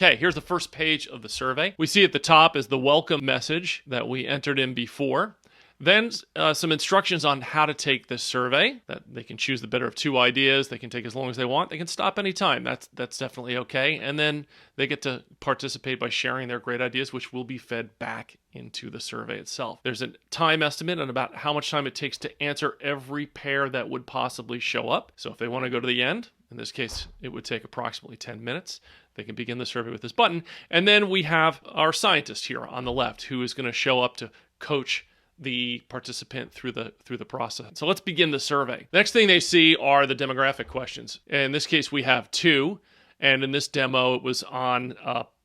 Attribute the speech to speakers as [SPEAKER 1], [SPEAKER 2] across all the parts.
[SPEAKER 1] Okay, here's the first page of the survey. We see at the top is the welcome message that we entered in before. Then some instructions on how to take this survey, that they can choose the better of two ideas. They can take as long as they want. They can stop anytime. That's definitely okay. And then they get to participate by sharing their great ideas, which will be fed back into the survey itself. There's a time estimate on about how much time it takes to answer every pair that would possibly show up. So if they want to go to the end, in this case, it would take approximately 10 minutes. They can begin the survey with this button. And then we have our scientist here on the left who is going to show up to coach the participant through the process. So let's begin the survey. Next thing they see are the demographic questions. In this case, we have two. And in this demo, it was on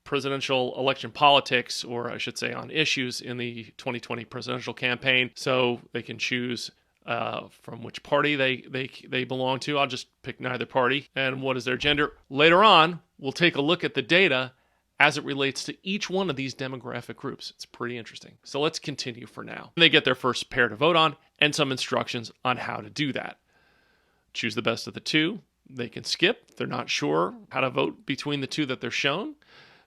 [SPEAKER 1] presidential election politics, or I should say on issues in the 2020 presidential campaign. So they can choose from which party they belong to. I'll just pick neither party. And what is their gender? Later on, we'll take a look at the data as it relates to each one of these demographic groups. It's pretty interesting. So let's continue for now. They get their first pair to vote on and some instructions on how to do that. Choose the best of the two. They can skip if they're not sure how to vote between the two that they're shown.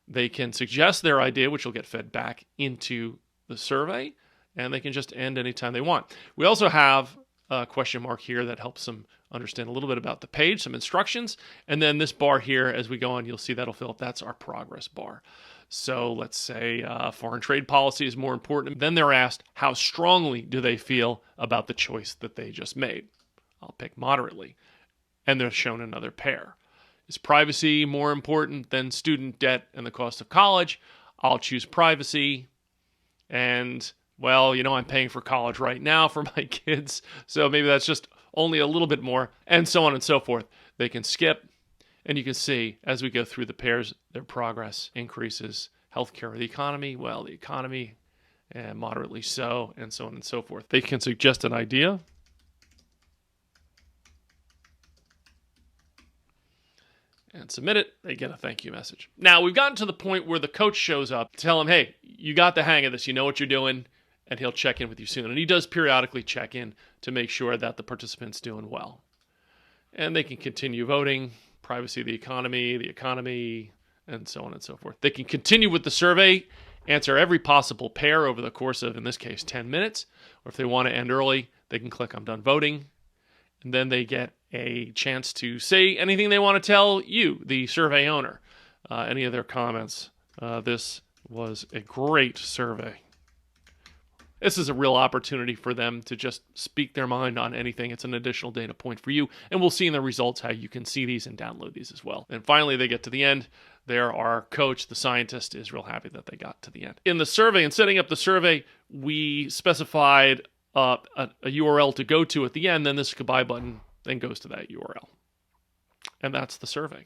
[SPEAKER 1] They can suggest their idea, which will get fed back into the survey, and they can just end anytime they want. We also have a question mark here that helps them understand a little bit about the page, some instructions, and then this bar here, as we go on, you'll see that'll fill up. That's our progress bar. So let's say foreign trade policy is more important. Then they're asked, how strongly do they feel about the choice that they just made? I'll pick moderately. And they're shown another pair. Is privacy more important than student debt and the cost of college? I'll choose privacy. And, well, I'm paying for college right now for my kids, so maybe that's just only a little bit more, and so on and so forth. They can skip, and you can see as we go through the pairs, their progress increases. Healthcare or the economy? Well, the economy, and moderately so, and so on and so forth. They can suggest an idea. And submit it, they get a thank you message. Now, we've gotten to the point where the coach shows up to tell them, hey, you got the hang of this, you know what you're doing, and he'll check in with you soon. And he does periodically check in to make sure that the participant's doing well. And they can continue voting, privacy, the economy, and so on and so forth. They can continue with the survey, answer every possible pair over the course of, in this case, 10 minutes. Or if they want to end early, they can click I'm done voting. And then they get a chance to say anything they want to tell you, the survey owner, any of their comments. This was a great survey. This is a real opportunity for them to just speak their mind on anything. It's an additional data point for you, and we'll see in the results how you can see these and download these as well. And finally, they get to the end. There, our coach, the scientist, is real happy that they got to the end. In the survey, in setting up the survey, we specified a URL to go to at the end. Then this goodbye button then goes to that URL. And that's the survey.